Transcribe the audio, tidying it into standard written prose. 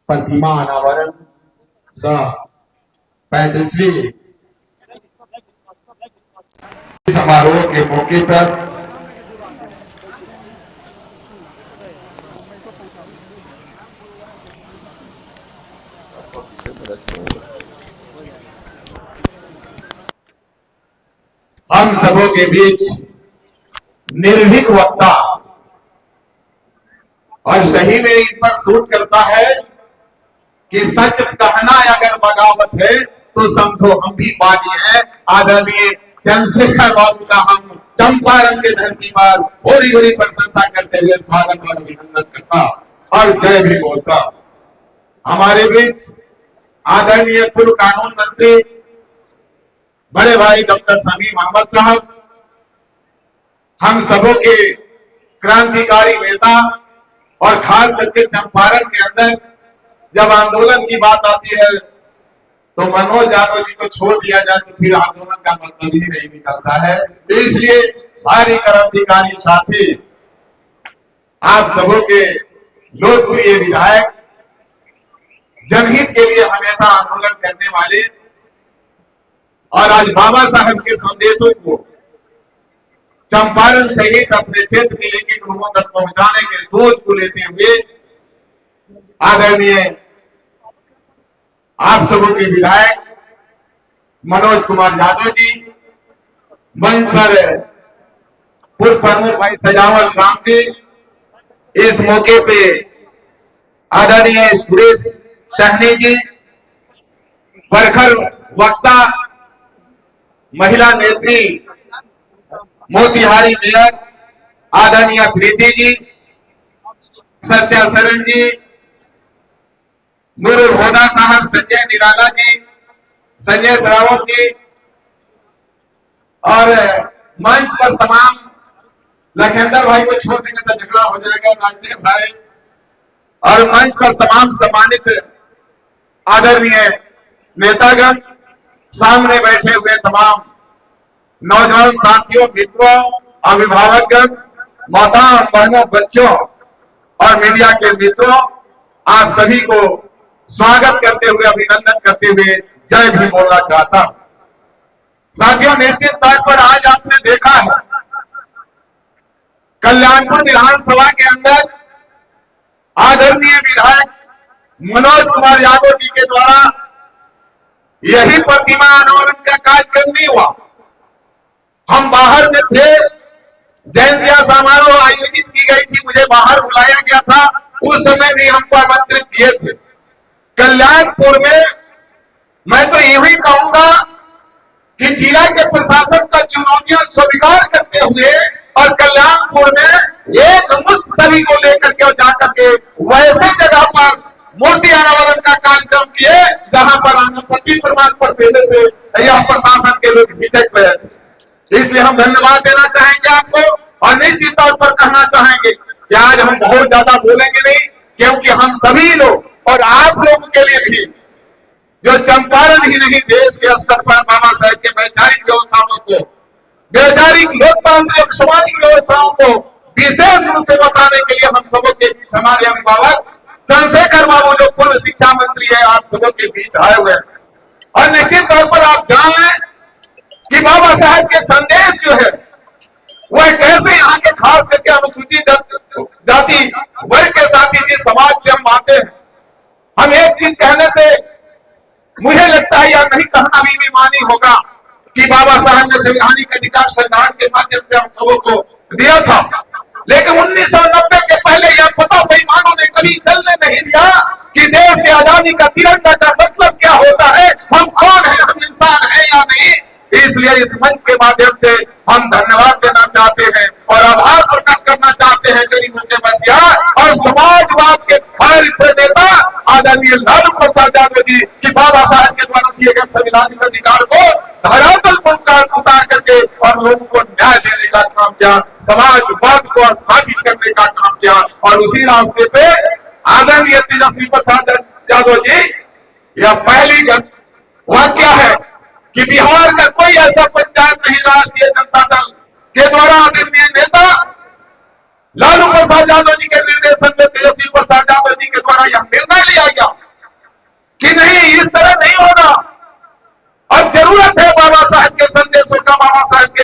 प्रतिमा अनावरण सह 35वीं समारोह के मौके पर हम सबों के बीच निर्भीक वक्ता और सही में इन पर सूट करता है कि सच कहना अगर बगावत है तो समझो हम भी बागी हैं। आदरणीय चंद्रशेखर बाबू का हम चंपारण के धरती पर बड़ी बड़ी प्रशंसा करते हुए स्वागत और अभिनंदन करता और जय भी बोलता। हमारे बीच आदरणीय पूर्व कानून मंत्री बड़े भाई डॉक्टर समीम अहमद साहब, हम सबों के क्रांतिकारी नेता, और खास करके चंपारण के अंदर जब आंदोलन की बात आती है तो मनोज यादव जी को छोड़ दिया जाए तो फिर आंदोलन का मतलब ही नहीं निकलता है। इसलिए भारी क्रांतिकारी साथी, आप सबों के लोकप्रिय विधायक, जनहित के लिए हमेशा आंदोलन करने वाले और आज बाबा साहब के संदेशों को चंपारण सहित अपने क्षेत्र के एक एक लोगों तक पहुंचाने के सोच को लेते हुए आदरणीय आप सबों के विधायक मनोज कुमार यादव जी, मंच पर पूर्व प्रमुख भाई सजावल राम जी, इस मौके पे आदरणीय सुरेश सहनी जी, प्रखर वक्ता महिला नेत्री मोतिहारी मेयर आदरणीय प्रीति जी, सत्या सरन जी, नूरुल हुदा साहब, संजय निराला जी, संजय सरावत जी, और मंच पर तमाम लखेंदर भाई को छोड़ देंगे तो झगड़ा हो जाएगा, राजदेव भाई, और मंच पर तमाम सम्मानित आदरणीय नेतागण, सामने बैठे हुए तमाम नौजवान साथियों, मित्रों, अभिभावकगण, माताओं, बहनों, बच्चों और मीडिया के मित्रों, आप सभी को स्वागत करते हुए, अभिनंदन करते हुए जय भी बोलना चाहता हूं। साथियों, निश्चित तौर पर आज आपने देखा है कल्याणपुर विधानसभा के अंदर आदरणीय विधायक मनोज कुमार यादव जी के द्वारा यही प्रतिमा अनावरण का कार्यक्रम नहीं हुआ। हम बाहर में थे, जयंतिया समारोह आयोजित की गई थी, मुझे बाहर बुलाया गया था, उस समय भी हमको आमंत्रित किए थे। कल्याणपुर में मैं तो यही कहूंगा कि जिला के प्रशासन का चुनौतियां स्वीकार करते हुए और कल्याणपुर में एक मुश्त सभी को लेकर के और जाकर के वैसे जगह पर मूर्ति अनावरण का कार्यक्रम किए जहां पर अनुमति प्रमाण पत्र देने से यह प्रशासन के लोग हिचक रहे थे। इसलिए हम धन्यवाद देना चाहेंगे आपको और निश्चित तौर पर कहना चाहेंगे कि आज हम बहुत ज्यादा बोलेंगे नहीं, क्योंकि हम सभी लोग और आप लोगों के लिए भी जो चंपारण ही नहीं देश के स्तर पर बाबा साहेब के वैचारिक व्यवस्थाओं को, वैचारिक लोकतांत्रिक सामाजिक व्यवस्थाओं को विशेष रूप से बताने के लिए हम सबों के बीच हमारे अभिभावक चंद्रशेखर बाबू जो पूर्व शिक्षा मंत्री है, आप सबों के बीच आए हुए हैं। और निश्चित तौर पर आप जानें कि बाबा साहब के संदेश जो है वह कैसे यहाँ के खास करके अनुसूचित जाति वर्ग के साथी जिस समाज से हम आते हैं, हम एक चीज कहने से मुझे लगता है या नहीं कहना भी बेईमानी होगा कि बाबा साहब ने संवैधानिक अधिकार संविधान के माध्यम से हम सबों को दिया था, लेकिन 1990 के पहले यह पता बेईमानों ने कभी चलने नहीं दिया कि देश की आजादी का तिरंगा का मतलब क्या होता है, हम कौन है, हम इंसान है या नहीं। इसलिए इस मंच के माध्यम से हम धन्यवाद देना चाहते हैं और आभार प्रकट करना चाहते हैं गरीबों के मसीहा और समाजवाद के प्रणेता आदरणीय लालू प्रसाद यादव जी की बाबा साहब के द्वारा दिए गए संवैधानिक अधिकार को धरातल पर उतार करके और लोगों को न्याय देने का काम किया, समाजवाद को स्थापित करने का काम किया। और उसी रास्ते पे आदरणीय तेजस्वी प्रसाद यादव जी, यह पहली वाक्य है कि बिहार का कोई ऐसा पंचायत नहीं राष्ट्रीय जनता दल के द्वारा आदरणीय नेता लालू प्रसाद यादव जी के निर्देशन में तेजस्वी प्रसाद यादव जी के द्वारा यह निर्णय लिया गया जरूरत है